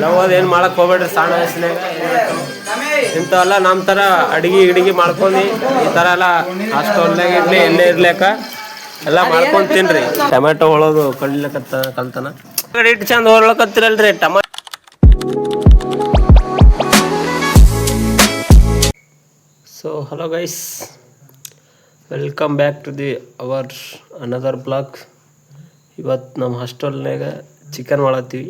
Love ಏನು ಮಾಡಕ್ಕೆ ಹೋಗ್ಬೇಡ್ರಿ ಸಣ್ಣ ವಯಸ್ಸಿನಾಗ. ಇಂಥವೆಲ್ಲ ನಮ್ಮ ಥರ ಅಡಿಗೆ ಮಾಡ್ಕೊಂಡು ಈ ಥರ ಎಲ್ಲ ಹಾಸ್ಟೆಲ್ನಾಗ ಇರಲಿ ಎಲ್ಲೇ ಇರ್ಲಿಕ್ಕ ಎಲ್ಲ ಮಾಡ್ಕೊಂಡು ತಿನ್ರಿ. ಟೊಮೆಟೊ ಹೊಳೋದು ಕಲ್ತನ ಇಟ್ಟು ಚಂದ ಹೊರ್ಲಕತ್ತಿರಲ್ರಿ tomato. So hello guys, welcome back to the our another blog. ಇವತ್ತು ನಮ್ಮ ಹಾಸ್ಟೆಲ್ನಾಗ ಚಿಕನ್ ಮಾಡತ್ತೀವಿ.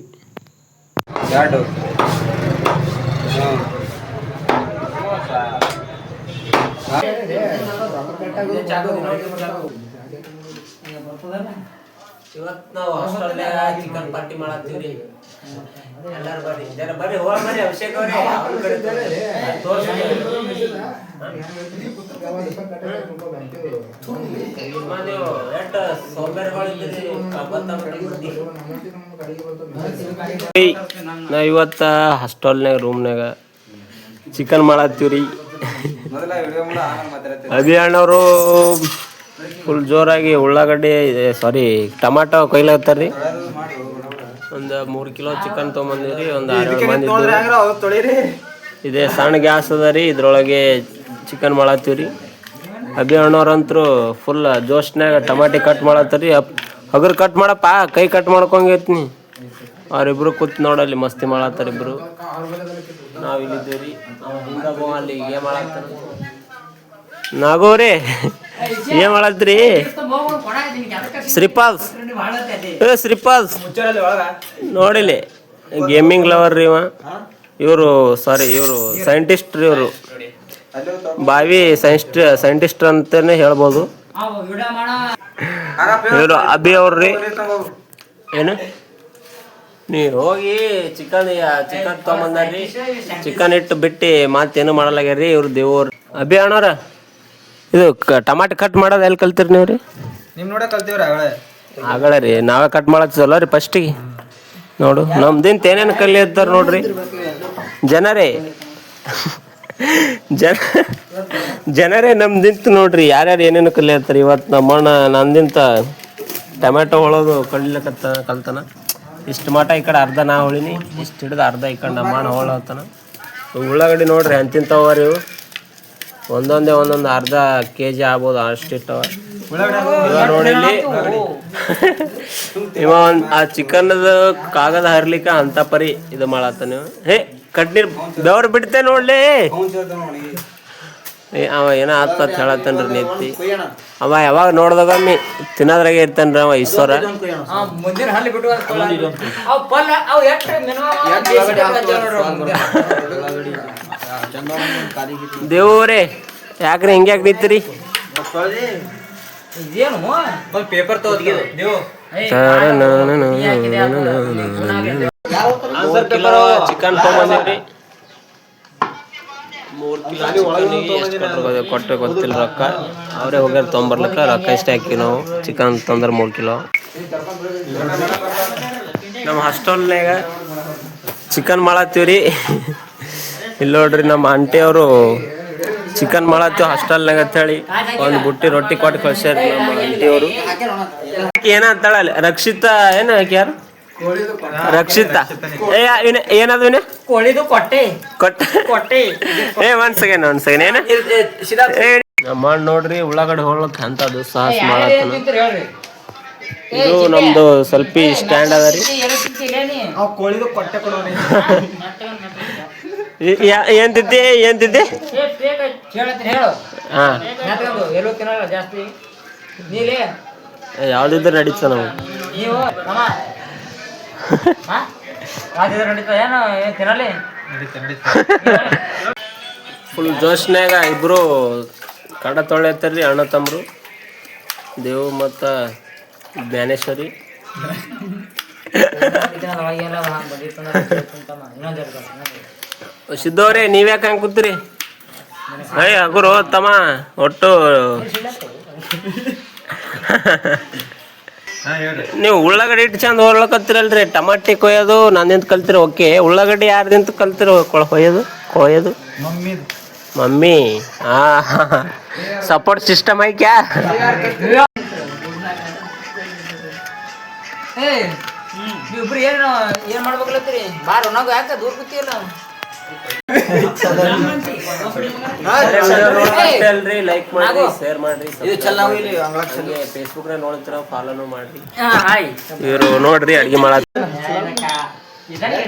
ಇವತ್ತು ನಾವು ಹಾಸ್ಟೆಲ್ನಾಗ ಚಿಕನ್ ಪಾರ್ಟಿ ಮಾಡತ್ತೀವಿ. ಎಲ್ಲರೂ ಬರ್ರಿ, ಬರ್ರಿ ಹೋಗ ಬರ್ರಿ. ಅಭಿಷೇಕ್ ಅವ್ರಿ ನಾವ್ ಇವತ್ತ ಹಾಸ್ಟೆಲ್ನಾಗ ರೂಮ್ನಾಗ ಚಿಕನ್ ಮಾಡತ್ತೀವ್ರಿ. ಅಭಿಯಾನವರು ಫುಲ್ ಜೋರಾಗಿ ಉಳ್ಳಾಗಡ್ಡಿ ಟಮಾಟೊ ಕೊಯ್ಲಾಗ್ತಾರ್ರಿ. ಒಂದು 3 ಕಿಲೋ ಚಿಕನ್ ತೊಗೊಂಬಂದಿವ್ರಿ. ಒಂದು 6 ಮಂದಿ ಇದೇ ಸಣ್ಣ ಗ್ಯಾಸ್ ಅದ ರೀ, ಇದ್ರೊಳಗೆ ಚಿಕನ್ ಮಾಡತ್ತೀವ್ರಿ. ಅಭಿಯಾನವ್ರಂತರೂ ಫುಲ್ ಜೋಶ್ನಾಗ ಟಮಾಟಿ ಕಟ್ ಮಾಡತ್ತೀರಿ. ಹಗರ್ ಕಟ್ ಮಾಡಪ್ಪ, ಕೈ ಕಟ್ ಮಾಡ್ಕೊಂಗೈತ್ನಿ. ಅವ್ರಿಬ್ರು ಕೂತ್ ನೋಡಲ್ಲಿ ಮಸ್ತಿ ಮಾಡತ್ತಾರ ಇಬ್ರು. ನಾವಿಲ್ಲಿದ್ದೀವ್ರಿ. ಅಲ್ಲಿ ಏನ್ ಮಾಡತ್ತಾರ ನಾಗೋರಿ, ಏನ್ ಮಾಡತ್ರಿ? ಶ್ರೀಪಾಲ್ಸ್ ನೋಡಿಲಿ, ಗೇಮಿಂಗ್ ಲವರ್ ರೀ ಇವರು. ಇವರು ಸೈಂಟಿಸ್ಟ್ ರೀ. ಇವರು ಬಾವಿ ಸೈಂಟಿಸ್ಟ್ ಅಂತಾನೆ ಹೇಳ್ಬೋದು. ಇವರು ಅಭಿ ಅವ್ರಿ. ಏನು ನೀವು ಹೋಗಿ ಚಿಕನ್ ತೊಗೊಂಬಂದಾರ್ರಿ. ಚಿಕನ್ ಇಟ್ಟು ಬಿಟ್ಟು ಮತ್ತೇನು ಮಾಡಲಾಗ್ಯಾರ್ರಿ ಇವ್ರು ದೇವ್ರು. ಅಭಿ ಅಣ್ಣವ್ರ, ಇದು ಟಮಾಟೆ ಕಟ್ ಮಾಡೋದು ಎಲ್ಲಿ ಕಲ್ತಿರಿ ನೀವು ರೀ? ನಿಮ್ ನೋಡ ಕಲ್ತೀವ್ರಿ ಆಗಲ್ಲ ರೀ, ನಾವೇ ಕಟ್ ಮಾಡತ್ತಲ್ಲ ರೀ ಫಸ್ಟಿಗೆ. ನೋಡು ನಮ್ದಿಂತ ಏನೇನು ಕಲಿ ಇರ್ತಾರ ನೋಡ್ರಿ ಜನರೇ ನಮ್ದಿಂತ ನೋಡ್ರಿ ಯಾರ್ಯಾರು ಏನೇನು ಕಲಿ ಇರ್ತಾರೆ. ಇವತ್ತು ನಮ್ಮಣ್ಣ ನಂದಿಂತ ಟೊಮೆಟೊ ಹೊಳೋದು ಕಲ್ತನ. ಇಷ್ಟು ಮಟ ಈ ಕಡೆ ಅರ್ಧ ನಾ ಹೊಳಿನಿ, ಇಷ್ಟು ಹಿಡ್ದು ಅರ್ಧ ಈ ಕಡೆ ನಮ್ಮಣ್ಣ ಹೊಳೋತನ. ಉಳ್ಳಾಗಡ್ಡಿ ನೋಡ್ರಿ ಅಂತಿಂತವ್ರಿ ಇವು. ಒಂದೊಂದು ಅರ್ಧ kg ಆಗ್ಬೋದು ಅಷ್ಟಿಟ್ಟವ. ನೋಡಿಲ್ಲಿ ಇವ ಆ ಚಿಕನ್ದ ಕಾಗದ ಹರ್ಲಿಕ್ಕ ಅಂತ ಪರಿ ಇದು ಮಾಡತ್ತ. ನೀವು ಕಟ್ನೀರ್ ಬೆವ್ರು ಬಿಡ್ತೆ ನೋಡ್ಲಿ. ಅವ ಏನೋ ಆತ ಹೇಳತ್ತನ್ರಿ ನೆತ್ತಿ. ಅವ ಯಾವಾಗ ನೋಡ್ದಾಗ ತಿನ್ನೋದ್ರಾಗೆ ಇರ್ತಾನ್ರಿ ಅವ ಈಶ್ವರ. ದೇವ್ರೇ ಯಾಕ್ರಿ ಹಿಂಗ್ಯಾಕ್ ನಿಂತೀರಿ? ಪೇಪರ್ ಚಿಕನ್ ತೊಗೊಂಬಂದಿವ್ರಿ. 3 ಕಿಲೋ ಚಿಕನ್ನಿಗೆ ಎಷ್ಟು ಕೊಟ್ಟರೆ ಗೊತ್ತಿಲ್ಲ ರೊಕ್ಕ. ಅವರೇ ಹೋಗ್ಯಾರ ತೊಗೊಂಬರ್ಲಿಕ್ಕ. ರೊಕ್ಕ ಇಷ್ಟೇ ಹಾಕಿ ನಾವು ಚಿಕನ್ ತಂದ್ರೆ 3 ಕಿಲೋ. ನಮ್ಮ ಹಾಸ್ಟೆಲ್ನಾಗ ಚಿಕನ್ ಮಾಡತ್ತೀವ್ರಿ. ಇಲ್ಲಿ ನೋಡ್ರಿ ನಮ್ಮ ಆಂಟಿ ಅವರು ಚಿಕನ್ ಮಾಡತ್ತೀವಿ ಹಾಸ್ಟೆಲ್ನಾಗ ಅಂತೇಳಿ ಒಂದು ಬುಟ್ಟಿ ರೊಟ್ಟಿ ಕೊಟ್ಟು ಕಳ್ಸ್ಯಾರ ನಮ್ಮ ಆಂಟಿ ಅವರು. ಏನಂತಾಳ ರಕ್ಷಿತಾ, ಏನು ಆಕೆ ಯಾರು? ರಕ್ಷಿತಾ. ಏನದು ಕೊಟ್ಟೆ. ಒಂದ್ ಸೆಕೆಂಡ್ ಏನ ನಮ್ಮ ನೋಡ್ರಿ ಉಳ್ಳಾಗಡ್ಡೆ ಹೊಳಕ್ ಅಂತದು ಸಾಹಸ ಮಾಡತ್ತನ. ಇದು ನಮ್ದು ಸ್ವಲ್ಪ ಸ್ಟ್ಯಾಂಡ್ ಅದ ರೀ. ಏನ್ ತಿದ್ದೆ ಯಾವ್ದಿದ್ರೆ ನಡೀತ ನಾವು. ಫುಲ್ ಜೋಶ್ನಾಗ ಇಬ್ರು ಕಡ ತೊಳೆತಾರ್ರಿ ಅಣ್ಣ ತಮ್ಮರು, ದೇವು ಮತ್ತು ಜ್ಞಾನೇಶ್ವರಿ. ಸಿದ್ದವ್ರೆ ನೀವ್ಯಾಕೆ ಹಂಗೆ ಕೂತ್ರಿ? ಹಗುರು ತಮ್ಮ ಒಟ್ಟು ನೀವು ಉಳ್ಳಾಗಡ್ಡಿ ಇಟ್ಟು ಚಂದ ಹೊರ್ಲಕತ್ತಿರಲ್ರಿ. Tomato ಕೊಯ್ಯೋದು ನಂದಿಂತ ಕಲ್ತಿರ okay. ಉಳ್ಳಾಗಡ್ಡಿ ಯಾರ್ದಿಂತ ಕಲ್ತಿರ ಕೊಯ್ಯೋದು? ಮಮ್ಮಿ. Support system ಐಕ್ಯಾ? ಇಬ್ರು ಏನ್ ಮಾಡ್ಬೇಕಲ್ಲತ್ರಿ ಬಾರ ನಾವು ಯಾಕೆ ದೂರ ಕೂತಿಯಲ್ಲ ಲೈಕ್ ಮಾಡ್ರಿ ಶೇರ್ ಮಾಡ್ರಿ ಇದು ಚಲೋ ಇಲ್ಲಿ ಫೇಸ್ಬುಕ್ ನಾಗ ನೋಡ್ತಿರ ಫಾಲೋನು ಮಾಡ್ರಿ ಇವರು ನೋಡ್ರಿ ಅಡ್ಗೆ ಮಾಡತ್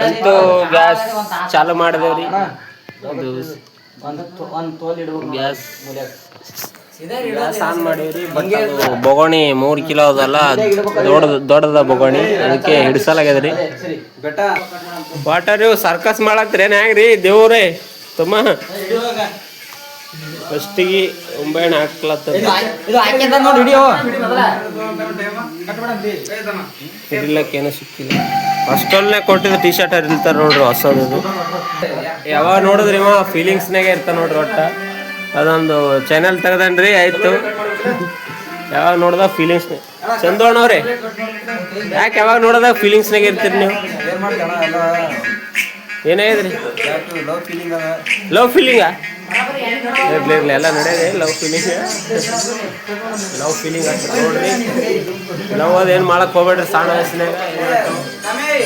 ಅಂತೂ ಗ್ಯಾಸ್ ಚಾಲು ಮಾಡಿದೇವ್ರಿ ಗ್ಯಾಸ್ ಗ್ಯಾಸ್ ಆನ್ ಮಾಡೀವ್ರಿ ಬಟ್ ಅದು ಬೊಗೋಣಿ 3 ಕಿಲೋ ಅದಲ್ಲ ದೊಡ್ಡದ ಬೊಗೋಣಿ ಅದಕ್ಕೆ ಹಿಡ್ಸಲಾಗ್ಯದ್ರಿ ವಾಟರ್ ಇವು ಸರ್ಕಸ್ ಮಾಡತ್ರೇನ್ ಹೆಂಗ್ರಿ ದೇವ್ರೇ ತಮ್ಮ ಫಸ್ಟಿಗೆ ಒಂಬೆಣ್ಣೆ ಹಾಕ್ಲತ್ತದ ಹಿಡಿಲಕ್ಕೇನು ಸಿಕ್ಕಿಲ್ಲ ಅಷ್ಟೊಲ್ಲೆ ಕೊಟ್ಟಿದ್ದು ಟೀ ಶರ್ಟ್ ಇರ್ತಾರ ನೋಡ್ರಿ ಹೊಸದು ಯಾವಾಗ ನೋಡಿದ್ರಿ ಇವ ಫೀಲಿಂಗ್ಸ್ನಾಗೆ ಇರ್ತಾರ ನೋಡ್ರಿ ಒಟ್ಟ ಅದೊಂದು ಚಾನೆಲ್ ತೆಗ್ದನ್ರಿ ಆಯ್ತು ಯಾವಾಗ ನೋಡ್ದ ಫೀಲಿಂಗ್ಸ್ ಚಂದೋಣವ್ರಿ ಯಾಕೆ ಯಾವಾಗ ನೋಡೋದ ಫೀಲಿಂಗ್ಸ್ನಾಗ ಇರ್ತೀರಿ ನೀವು ಏನಾಗಿದ್ರಿ ಲವ್ ಫೀಲಿಂಗಾ ಇರ್ಲಿ ಎಲ್ಲ ನಡೆಯದೆ ಲವ್ ಫೀಲಿಂಗ್ ಅಂತ ನೋಡ್ರಿ ಲವ್ ಅದೇನು ಮಾಡಕ್ ಹೋಗ್ಬೇಡ್ರಿ ಸಣ್ಣ ವಯಸ್ಸಿನಾಗ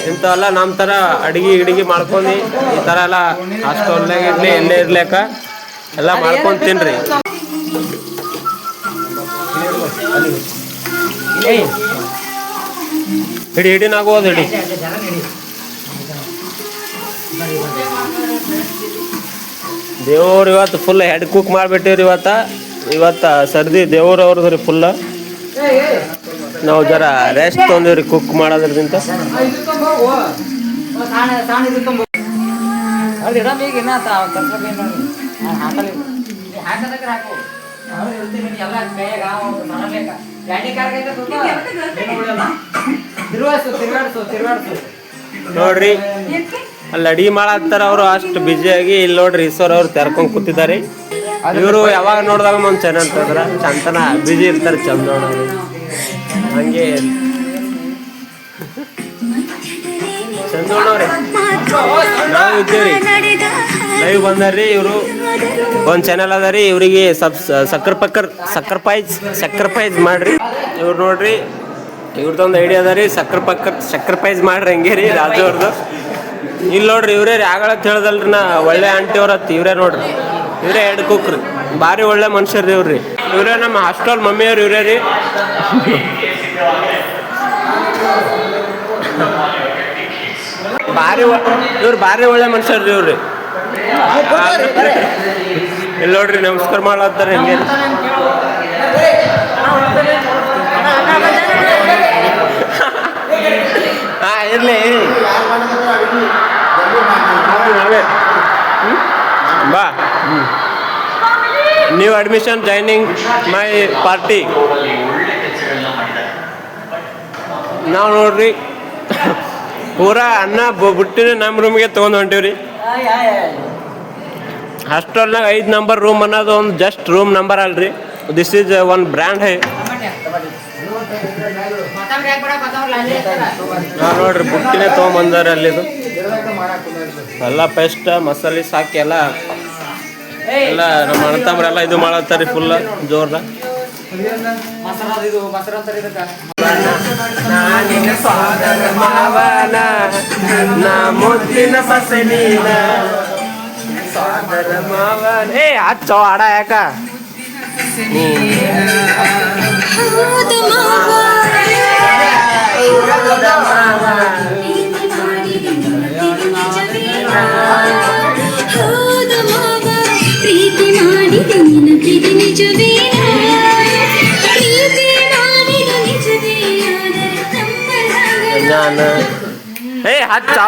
ಇಂಥವೆಲ್ಲ ನಮ್ಮ ಥರ ಅಡಿಗೆ ಮಾಡ್ಕೊಂಡು ಈ ಥರ ಎಲ್ಲ ಹಾಸ್ಟೆಲ್ನಾಗ ಇರಲಿ ಎಲ್ಲೇ ಇರ್ಲಿಕ್ಕ ಎಲ್ಲ ಮಾಡ್ಕೊಂಡು ತಿನ್ರಿ ಹಿಡಿನಾಗೋದು ಹಿಡಿ ದೇವ್ರು ಇವತ್ತು ಫುಲ್ ಹೆಡ್ ಕುಕ್ ಮಾಡಿಬಿಟ್ಟಿವ್ರಿ ಇವತ್ತು ಸರ್ದಿ ದೇವ್ರು ಅವ್ರದ್ದು ರೀ ಫುಲ್ ನಾವು ಜರ ರೆಸ್ಟ್ ತೊಂದಿವ್ರಿ ಕುಕ್ ಮಾಡೋದ್ರದಿಂದ ನೋಡ್ರಿ ಅಲ್ಲಿ ಅಡಿಗೆ ಮಾಡತ್ತಾರ ಅವರು ಅಷ್ಟು ಬ್ಯುಸಿಯಾಗಿ ಇಲ್ಲಿ ನೋಡ್ರಿ ಈಶ್ವರ್ ಅವ್ರು ತೆರ್ಕೊಂಡ್ ಕೂತಿದ್ದಾರೆ ಇವರು ಯಾವಾಗ ನೋಡಿದಾಗ ಒಂದು ಚೆನ್ನ ಅಂತಂದ್ರ ಚಂತನ ಬ್ಯುಸಿ ಇರ್ತಾರೆ ಚಂದ ಹಂಗೆ ಚಂದೋಣವ್ರಿ ನಾವು ಇದ್ದೇವ್ರಿ ಲೈವ್ ಬಂದಾರ್ರಿ ಇವರು ಒಂದು ಚಾನಲ್ ಅದ ರೀ ಇವರಿಗೆ ಸಕ್ಕರ್ ಪೈಜ್ ಮಾಡ್ರಿ ಇವ್ರು ನೋಡ್ರಿ ಇವ್ರದ್ದೊಂದು ಐಡಿಯಾ ಅದ ರೀ ಸಕ್ಕರ್ ಪೈಜ್ ಮಾಡ್ರಿ ಹಂಗೆ ರೀ ರಾಜು ಅವ್ರದ್ದು ಇಲ್ಲಿ ನೋಡ್ರಿ ಇವ್ರೇ ರೀ ಆಗಳತ್ ಹೇಳ್ದಲ್ರಿ ನಾ ಒಳ್ಳೆ ಆಂಟಿ ಅವ್ರತ್ ಇವ್ರೇ ನೋಡ್ರಿ ಇವರೇ ಹೆಡ್ ಕುಕ್ ರೀ ಭಾರಿ ಒಳ್ಳೆ ಮನುಷ್ಯರ್ರಿ ಇವ್ರಿ ಇವರೇ ನಮ್ಮ ಹಾಸ್ಟೆಲ್ ಮಮ್ಮಿಯವ್ರು ಇವರೇ ರೀ ಭಾರಿ ಒಳ್ಳೆ ಮನುಷ್ಯರ್ರಿ ಇವ್ರಿ ಇಲ್ಲಿ ನೋಡ್ರಿ ನಮಸ್ಕಾರ ಮಾಡ್ಲತ್ತಾರೆ ಹಿಂಗೆ ಹಾ ಇರ್ಲಿ ಬಾ ನ್ಯೂ ಅಡ್ಮಿಷನ್ ಜಾಯ್ನಿಂಗ್ ಮೈ ಪಾರ್ಟಿ ನಾವು ನೋಡ್ರಿ ಪೂರಾ ಅನ್ನ ಬುಟ್ಟಿನ ನಮ್ಮ ರೂಮ್ಗೆ ತೊಗೊಂಡು ಹೊಂಟೀವ್ರಿ ಹಾಸ್ಟೆಲ್ನಾಗ 5 ನಂಬರ್ ರೂಮ್ ಅನ್ನೋದು ಒಂದು ಜಸ್ಟ್ ರೂಮ್ ನಂಬರ್ ಅಲ್ರಿ this is one brand high ನಾವು ನೋಡ್ರಿ ಬುಟ್ಟಿನೇ ತೊಗೊಂಬಂದಾರೆ ಅಲ್ಲಿದು ಎಲ್ಲ ಪೇಸ್ಟ್ ಮಸಾಲೆ ಸಾಕಿ ಎಲ್ಲ ನಮ್ಮ ಅಣ್ಣತಮ್ಮರೆಲ್ಲ ಇದು ಮಾಡತ್ತಾರೆ ಫುಲ್ ಜೋರ್ದ ಹಚ್ಚೋ ಆಡ ಯಾಕ ಹಚ್ಚ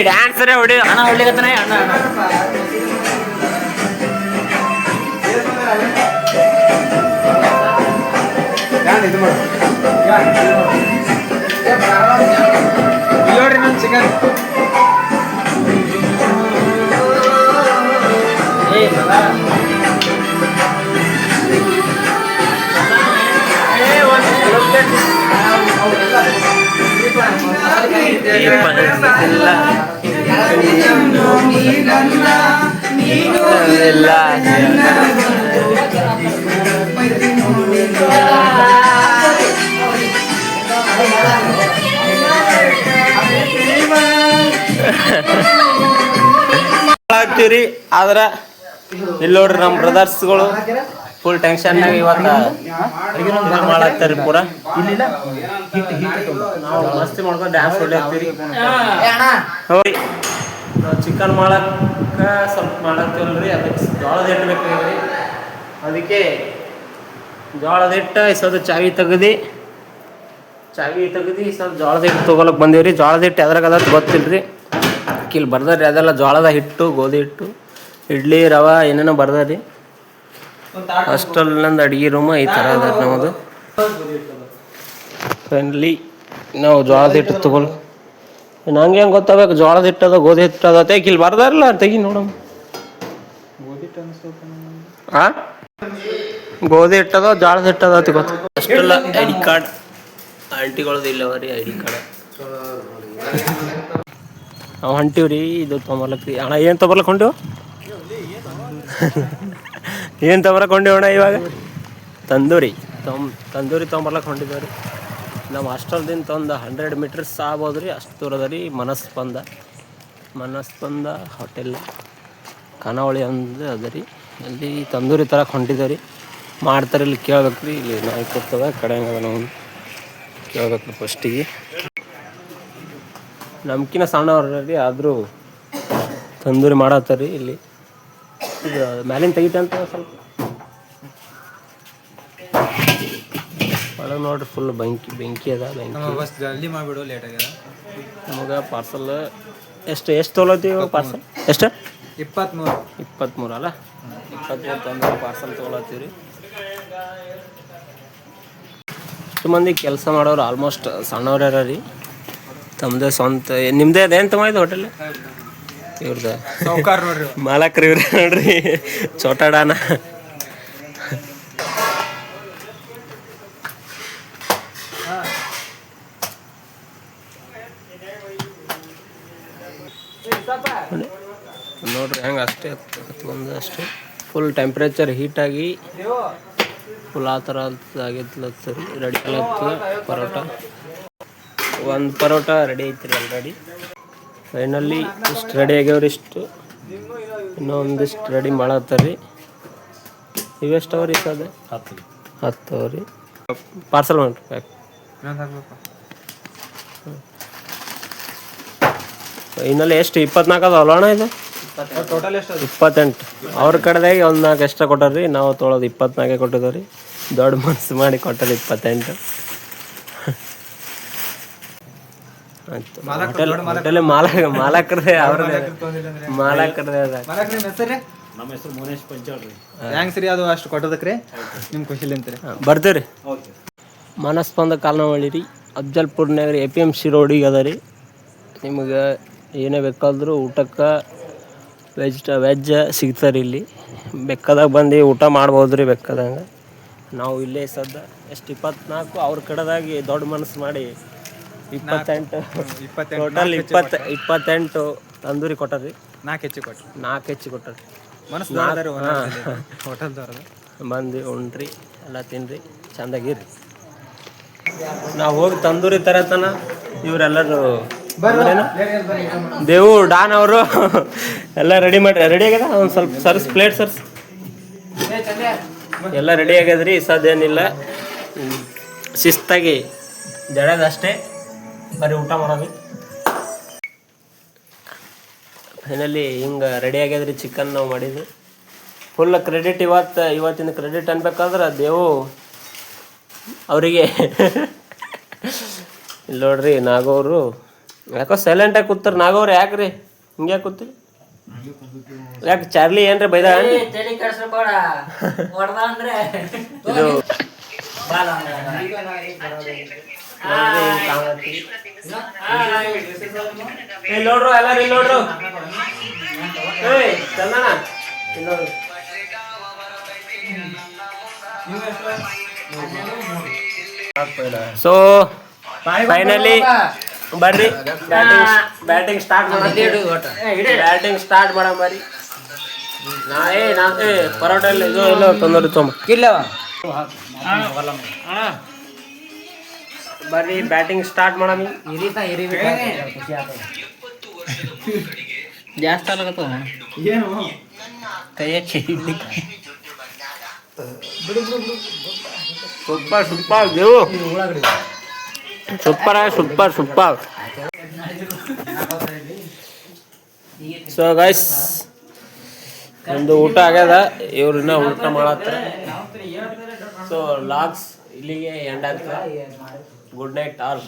ಡ್ಯಾನ್ಸರೇ ಹೊಡಿ ಅಣ್ಣ ಹೊಡ್ಲಿಕತ್ತಾನ ಅಣ್ಣ ನೋಡ್ರಿ ನನ್ನ ಚಿಕನ್ ಇಲ್ಲ ಆಗ್ತೀವ್ರಿ ಆದ್ರ ಇಲ್ಲಿ ನೋಡ್ರಿ ನಮ್ಮ ಬ್ರದರ್ಸ್ಗಳು ಫುಲ್ ಟೆನ್ಷನ್ ಇವತ್ತು ಮಾಡಾಕ್ತಾರಿ ಪೂರ ನಾವು ಮಸ್ತಿ ಮಾಡ್ಕೊಂಡು ಡ್ಯಾನ್ಸ್ ಹೊಡ್ಲಾಕ್ತೀವಿ ಹೋಗಿ ನಾವು ಚಿಕನ್ ಮಾಡಕ್ಕೆ ಸ್ವಲ್ಪ ಮಾಡಾಕ್ತೀವಲ್ರಿ ಅದಕ್ಕೆ ಜೋಳದ ಹಿಟ್ಟು ಬೇಕಾಗ್ರಿ ಅದಕ್ಕೆ ಜೋಳದ ಹಿಟ್ಟು ಇಸೋದು ಚಾವಿ ತೆಗ್ದು ಸ್ವಲ್ಪ ಜೋಳದ ಹಿಟ್ಟು ತೊಗೊಳಕ್ ಬಂದೀವ್ರಿ ಜೋಳದ ಹಿಟ್ಟು ಎದ್ರಾಗ ಅದ ಗೊತ್ತಿಲ್ರಿ ಇಲ್ಲಿ ಬರ್ದಾರಿ ಅದೆಲ್ಲ ಜೋಳದ ಹಿಟ್ಟು ಗೋಧಿ ಹಿಟ್ಟು ಇಡ್ಲಿ ರವೆ ಏನೇನೋ ಬರ್ದಾರಿ ಹಾಸ್ಟೆಲ್ನಂದು ಅಡುಗೆ ರೂಮ್ ಈ ಥರ ಅದ ನಮ್ಮದು ಫೈನಲಿ ನಾವು ಜೋಳದ ಹಿಟ್ಟು ತೊಗೊಳ್ ನಂಗೆ ಹೆಂಗೆ ಗೊತ್ತಾಗಬೇಕು ಜೋಳದ ಹಿಟ್ಟು ಅದ ಗೋಧಿ ಹಿಟ್ಟು ಅದ ತೆಗಿ ಇಲ್ಲಿ ಬರ್ದಾರಲ್ಲ ತೆಗಿ ನೋಡಮ್ ಹಾಂ ಗೋಧಿ ಹಿಟ್ಟದ ಜೋಳದ ಹಿಟ್ಟು ಅದ ಗೊತ್ತ ಅಷ್ಟೆಲ್ಲ ಐ ಡಿ ಕಾರ್ಡ್ ಆಂಟಿಗಳದ್ದು ಇಲ್ಲವರಿ ಐ ಡಿ ಕಾರ್ಡ್ ನಾವು ಹೊಂಟಿವ್ರಿ ಇದು ತೊಗೊಂಬರ್ಲಕ್ರಿ ಅಣ್ಣ ಏನು ತೊಗೊಬರ್ಲಕ್ಕೆ ಹೊಂಟಿವ್ ಏನು ತೊಗೊಬರಕ್ಕೆ ಹೊಂಟಿವ್ ಅಣ್ಣ ಇವಾಗ ತಂದೂರಿ ತೊಗೊಂಬರ್ಲಕ್ಕೆ ಹೊಂಟಿದ್ದೇವೆ ರೀ ನಮ್ಮ ಹಾಸ್ಟೆಲ್ದಿಂದ ಒಂದು 100 ಮೀಟರ್ಸ್ ಆಗ್ಬೋದು ರೀ ಅಷ್ಟು ದೂರ ಅದ ರೀ ಮನಸ್ಪಂದ ಹೋಟೆಲ್ ಖಾನಾವಳಿ ಅಂದು ಅದ ರೀ ಅಲ್ಲಿ ತಂದೂರಿ ತರಕ್ಕೆ ಹೊಂಟಿದ್ದೇವೆ ರೀ ಮಾಡ್ತಾರೆ ಇಲ್ಲಿ ಕೇಳ್ಬೇಕು ರೀ ಇಲ್ಲಿ ನಾಯಿ ಕೊಡ್ತವೆ ಕಡೆ ಅದ ನಾವು ಕೇಳ್ಬೇಕು ಫಸ್ಟಿಗೆ ನಮ್ಕಿನ ಸಣ್ಣವ್ರ ರೀ ಆದರೂ ತಂದೂರಿ ಮಾಡತ್ತಾರ ರೀ ಇಲ್ಲಿ ಇದು ಮ್ಯಾಲಿನ ತೆಗಿತೆ ಅಂತ ಸ್ವಲ್ಪ ಒಳಗೆ ನೋಡ್ರಿ ಫುಲ್ ಬೆಂಕಿ ಅದ ಜಲ್ದಿ ಮಾಡಿಬಿಡು ಲೇಟ್ ಆಗ್ಯದ ನಮಗೆ ಪಾರ್ಸಲ್ ಎಷ್ಟು ತೊಗೊಳತ್ತೀವಿ ಪಾರ್ಸಲ್ ಎಷ್ಟು 23 ಅಲ್ಲ 23 ತಂದ್ರೆ ಪಾರ್ಸಲ್ ತೊಗೊಳತ್ತೀವಿ ರೀ ಎಷ್ಟು ಮಂದಿ ಕೆಲಸ ಮಾಡೋರು ಆಲ್ಮೋಸ್ಟ್ ಸಣ್ಣವ್ರ ರೀ ತಮ್ಮದೇ ಸ್ವಂತ ನಿಮ್ಮದೇ ಅದೇನು ತಗೊಂಡಿದ್ದು ಹೋಟೆಲ್ ಇವ್ರದ ಸೌಕಾರ ನೋಡ್ರಿ ಮಾಲಕ್ರಿ ಇವ್ರ ನೋಡ್ರಿ ಚೋಟಾಡಾನ ನೋಡ್ರಿ ಹೆಂಗೆ ಅಷ್ಟೇ ಹತ್ಕೊಂದು ಅಷ್ಟೇ ಫುಲ್ ಟೆಂಪ್ರೇಚರ್ ಹೀಟಾಗಿ ಫುಲ್ ಆ ಥರ ಆಗಿತ್ಲತ್ತರಿ ರೆಡಿ ಆಗ್ಲತ್ತದ ಪರೋಟ ಒಂದು ಪರೋಟ ರೆಡಿ ಐತ್ರಿ ಆಲ್ರೆಡಿ ಫೈನಲ್ಲಿ ಇಷ್ಟು ರೆಡಿ ಆಗ್ಯಾವ್ರಿ ಇಷ್ಟು ಇನ್ನೊಂದಿಷ್ಟು ರೆಡಿ ಮಾಡತ್ತಾರ್ರಿ ಇವೆಷ್ಟು ಅವ್ರಿ ಸದ 10 ಅವ್ರಿ ಪಾರ್ಸಲ್ ಮಾಡ್ರಿ ಪ್ಯಾಕ್ ಇನ್ನಲ್ಲಿ ಎಷ್ಟು 24 ಅದಾವಲ್ಲ ಅಣ್ಣ ಇದು ಟೋಟಲ್ ಎಷ್ಟು 28 ಅವ್ರ ಕಡೆದಾಗಿ ಒಂದು 4 ಎಕ್ಸ್ಟ್ರಾ ಕೊಟ್ಟಾರ್ರಿ ನಾವು ತೊಗೊಳೋದು 24 ಕೊಟ್ಟಿದ್ದೇವೆ ರೀ ದೊಡ್ಡ ಮನಸ್ಸು ಮಾಡಿ ಕೊಟ್ಟಾರ 28 ಆಯ್ತು ಹೋಟೆಲ್ ಮಾಲಕರದೇ ಅವ್ರದೇ ಮಾಲಕರದೇ ಅದ ನಮ್ಮ ಹೆಸರು ಮೋನೇಶ್ ಪಂಚಾಳ್ರಿ ಹೆಂಗ್ ಸರಿ ಅದು ಅಷ್ಟು ಕೊಟ್ಟದಕ್ರಿ ನಿಮ್ ಖುಷಿಲಿ ಅಂತೀರಿ ಬರ್ತೀವಿ ರೀ ಮನಸ್ಪಂದ ಕಾಲ್ನವಳ್ಳಿ ರೀ ಅಫ್ಜಲ್ಪುರ್ನಾಗ ರೀ APMC ರೋಡಿಗೆ ಅದ ರೀ ನಿಮಗೆ ಏನೇ ಬೇಕಾದ್ರೂ ಊಟಕ್ಕೆ ವೆಜ್ ಸಿಗ್ತಾರೆ ಇಲ್ಲಿ ಬೇಕಾದಾಗ ಬಂದು ಊಟ ಮಾಡ್ಬೋದು ರೀ ಬೇಕಾದಂಗೆ ನಾವು ಇಲ್ಲೇ ಸದ್ದ ಎಷ್ಟು 24 ಅವ್ರ ಕಡೆದಾಗಿ ದೊಡ್ಡ ಮನಸ್ಸು ಮಾಡಿ 28 ಟೋಟಲ್ 28 ತಂದೂರಿ ಕೊಟ್ಟಾರ್ರಿ 4 ಹೆಚ್ಚು ಕೊಟ್ಟಾರ್ರಿ ಹೋಟೆಲ್ದವ್ರ ಬಂದು ಉಣ್ರಿ ಎಲ್ಲ ತಿನ್ರಿ ಚಂದಾಗಿರ್ರಿ ನಾವು ಹೋಗಿ ತಂದೂರಿ ತರತನ ಇವರೆಲ್ಲರೂ ದೇವು ಡಾನ್ ಅವರು ಎಲ್ಲ ರೆಡಿ ಆಗ್ಯದ ಒಂದು ಸ್ವಲ್ಪ ಸರ್ಸ್ ಪ್ಲೇಟ್ ಸರ್ಸ್ ಎಲ್ಲ ರೆಡಿ ಆಗ್ಯದ್ರಿ ಸದೇನಿಲ್ಲ ಶಿಸ್ತಾಗಿ ಜಡದಷ್ಟೇ ಬರೀ ಊಟ ಮಾಡೋದು ಫೈನಲಿ ಹಿಂಗೆ ರೆಡಿ ಆಗ್ಯದ್ರಿ ಚಿಕನ್ ನಾವು ಮಾಡಿದ್ದು ಫುಲ್ ಕ್ರೆಡಿಟ್ ಇವತ್ತಿನ ಕ್ರೆಡಿಟ್ ಅನ್ಬೇಕಾದ್ರೆ ದೇವು ಅವರಿಗೆ ಇಲ್ಲಿ ನೋಡ್ರಿ ನಾಗವರು ಯಾಕೋ ಸೈಲೆಂಟಾಗಿ ಕೂತಾರ ನಾಗವ್ರು ಯಾಕ್ರಿ ಹಿಂಗೆ ಯಾಕೆ ಕೂತೀರಿ ಯಾಕೆ ಚಾರ್ಲಿ ಏನ್ರಿ ಬೈದ ಇದು ನೋಡ್ರು ಎಲ್ಲಾರು ಇಲ್ಲಿ ನೋಡ್ರು ಚಂದನ ಸೊ ಫೈನಲಿ ಬರ್ರಿ ಬ್ಯಾಟಿಂಗ್ ಸ್ಟಾರ್ಟ್ ಮಾಡೋಣ ಬರ್ರಿ ಪರೋಟ ಎಲ್ಲ ಇದು ಎಲ್ಲ ತಂದೂರಿ ತೊಂಬ ಇಲ್ಲವ ಬರ್ರಿ ಬ್ಯಾಟಿಂಗ್ ಸ್ಟಾರ್ಟ್ ಮಾಡಮಿ. ಜಾಸ್ತಿ ಆಗತ್ತ ಏನು ಕೈ ಹಚ್ಚಿ ಸೂಪರ್ ಸೂಪರ್ ದೇವು super super super. So guys ಒಂದು ಊಟ ಆಗ್ಯದ, ಇವ್ರನ್ನ ಊಟ ಮಾಡತ್ತಾರ. ಸೊ ಲಾಗ್ಸ್ ಇಲ್ಲಿಗೆ ಎಂಡ್ ಆಗ್ತದೆ. Good night all.